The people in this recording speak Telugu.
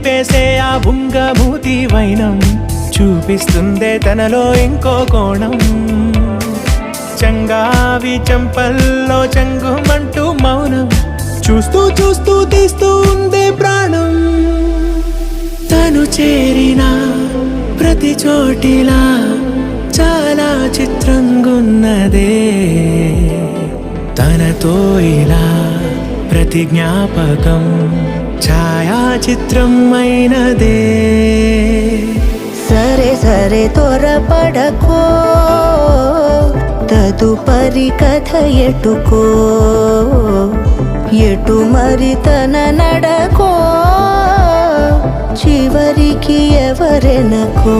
నింపేసే ఆ బుంగమూతి వైనం చూపిస్తుందే తనలో ఇంకో కోణం. చంగావి చంపల్లో చంగుమంటూ మౌనం చూస్తూ చూస్తూ తీస్తూ ఉందే ప్రాణం. తను చేరిన ప్రతి చోటిలా చాలా చిత్రంగున్నదే. తనతో ఇలా ప్రతి జ్ఞాపకం ఛాయాచిత్రం అయినదే. సరే సరే త్వరపడకో, తదుపరి కథ ఎటుకో, ఎటు మరి తన నడకో, చివరికి ఎవరెనకో.